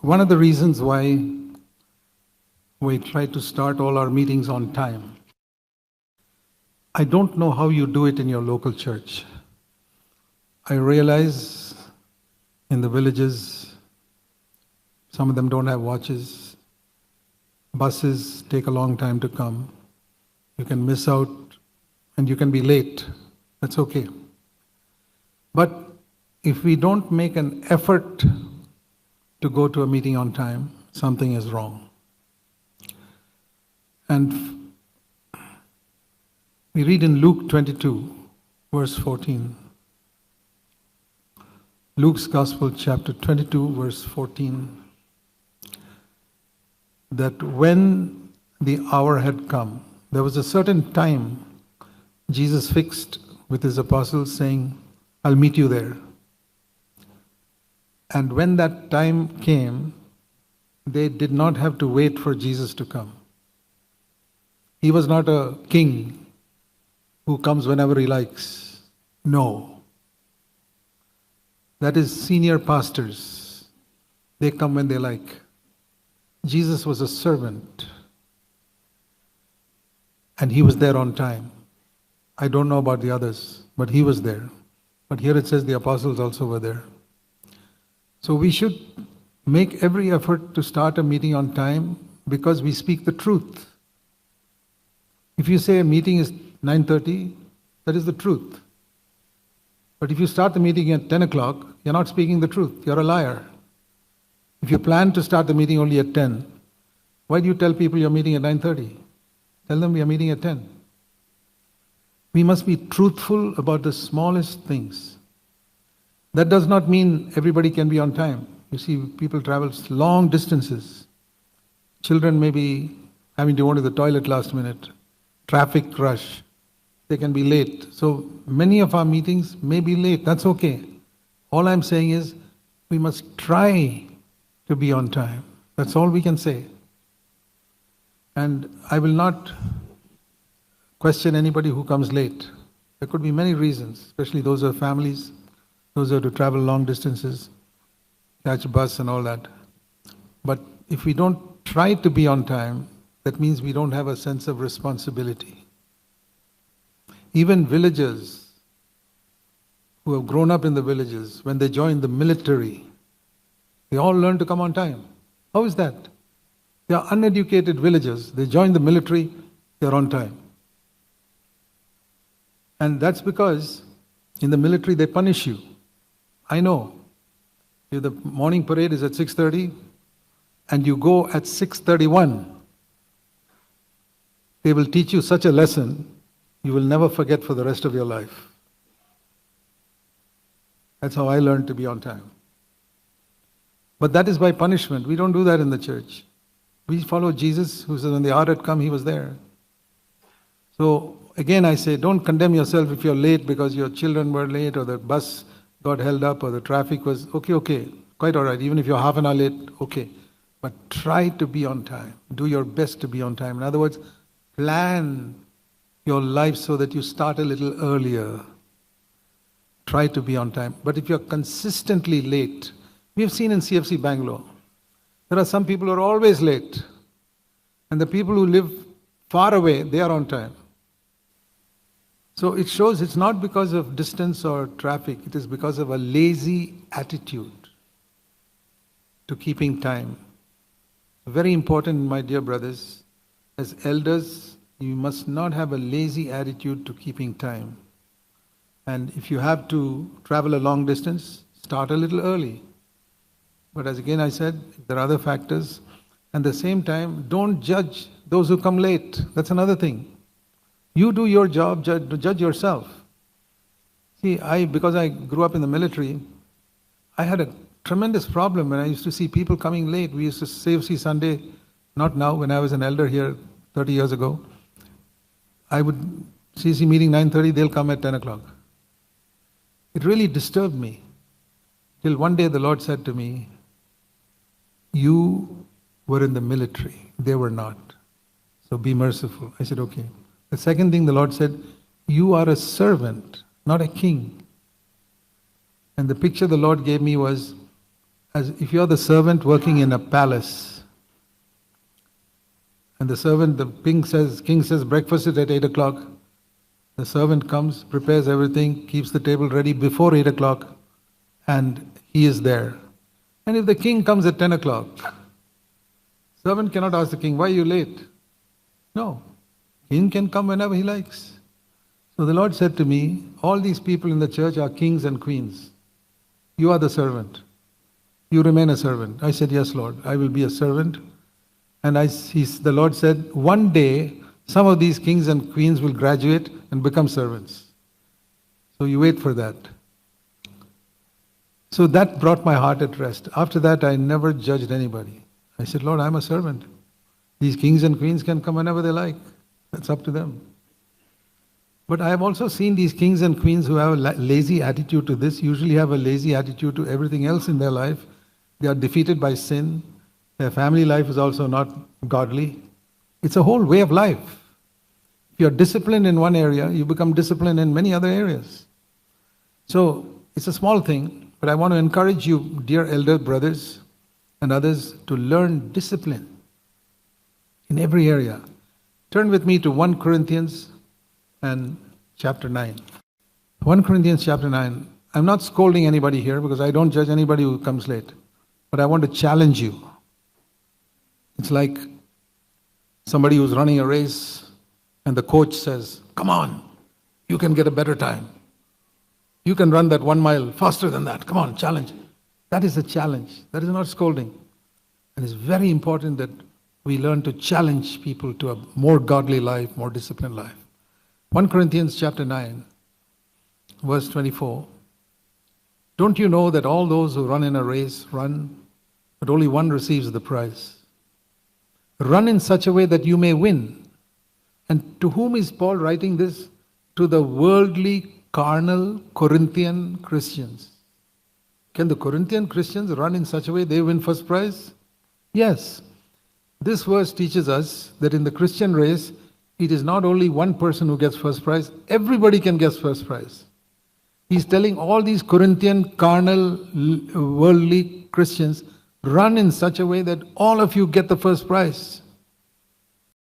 one of the reasons why we try to start all our meetings on time. I don't know how you do it in your local church. I realize in the villages, some of them don't have watches. Buses take a long time to come. You can miss out and you can be late. That's okay. But if we don't make an effort to go to a meeting on time, something is wrong. And we read in Luke 22, verse 14. Luke's Gospel, chapter 22, verse 14. That when the hour had come, there was a certain time Jesus fixed with his apostles saying, I'll meet you there. And when that time came, they did not have to wait for Jesus to come. He was not a king who comes whenever he likes. No. That is senior pastors. They come when they like. Jesus was a servant. And he was there on time. I don't know about the others, but he was there. But here it says the apostles also were there. So we should make every effort to start a meeting on time because we speak the truth. If you say a meeting is 9:30, that is the truth. But if you start the meeting at 10 o'clock, you're not speaking the truth. You're a liar. If you plan to start the meeting only at 10, why do you tell people you're meeting at 9:30? Tell them we are meeting at 10. We must be truthful about the smallest things. That does not mean everybody can be on time. You see, people travel long distances. Children may be having to go to the toilet last minute. Traffic rush. They can be late. So many of our meetings may be late. That's okay. All I'm saying is we must try to be on time. That's all we can say. And I will not question anybody who comes late. There could be many reasons, especially those who have families, those who have to travel long distances, catch a bus and all that. But if we don't try to be on time, that means we don't have a sense of responsibility. Even villagers who have grown up in the villages, when they join the military, they all learn to come on time. How is that? They are uneducated villagers. They join the military, they are on time. And that's because in the military they punish you. I know. If the morning parade is at 6:30 and you go at 6:31, they will teach you such a lesson you will never forget for the rest of your life. That's how I learned to be on time. But that is by punishment. We don't do that in the church. We follow Jesus, who said when the hour had come, he was there. So again I say, don't condemn yourself if you're late because your children were late or the bus got held up or the traffic was okay, quite all right. Even if you're half an hour late, okay. But try to be on time. Do your best to be on time. In other words, plan your life so that you start a little earlier. Try to be on time. But if you're consistently late, we have seen in CFC Bangalore, there are some people who are always late. And the people who live far away, they are on time. So it shows it's not because of distance or traffic, it is because of a lazy attitude to keeping time. Very important, my dear brothers, as elders, you must not have a lazy attitude to keeping time. And if you have to travel a long distance, start a little early. But as again I said, there are other factors. And at the same time, don't judge those who come late. That's another thing. You do your job, judge yourself. See, because I grew up in the military, I had a tremendous problem when I used to see people coming late. We used to see Sunday, not now, when I was an elder here 30 years ago. I would CC meeting 9:30, they'll come at 10 o'clock. It really disturbed me. Till one day the Lord said to me, you were in the military, they were not. So be merciful. I said, okay. The second thing the Lord said, you are a servant, not a king. And the picture the Lord gave me was as if you're the servant working in a palace, and the king says breakfast is at 8 o'clock. The servant comes, prepares everything, keeps the table ready before 8 o'clock, and he is there. And if the king comes at 10 o'clock, servant cannot ask the king, why are you late? No. King can come whenever he likes. So the Lord said to me, all these people in the church are kings and queens. You are the servant. You remain a servant. I said, yes, Lord, I will be a servant. And the Lord said, one day, some of these kings and queens will graduate and become servants. So you wait for that. So that brought my heart at rest. After that, I never judged anybody. I said, Lord, I'm a servant. These kings and queens can come whenever they like. That's up to them. But I have also seen these kings and queens who have a lazy attitude to this, usually have a lazy attitude to everything else in their life. They are defeated by sin. Their family life is also not godly. It's a whole way of life. If you're disciplined in one area, you become disciplined in many other areas. So it's a small thing, but I want to encourage you, dear elder brothers and others, to learn discipline in every area. Turn with me to 1 Corinthians and chapter 9. 1 Corinthians chapter 9. I'm not scolding anybody here because I don't judge anybody who comes late. But I want to challenge you. It's like somebody who's running a race and the coach says, come on, you can get a better time. You can run that 1 mile faster than that. Come on, challenge. That is a challenge. That is not scolding. And it's very important that we learn to challenge people to a more godly life, more disciplined life. 1 Corinthians chapter 9, verse 24. Don't you know that all those who run in a race run, but only one receives the prize? Run in such a way that you may win. And to whom is Paul writing this? To the worldly, carnal, Corinthian Christians. Can the Corinthian Christians run in such a way they win first prize? Yes. This verse teaches us that in the Christian race, it is not only one person who gets first prize, everybody can get first prize. He's telling all these Corinthian, carnal, worldly Christians, run in such a way that all of you get the first prize.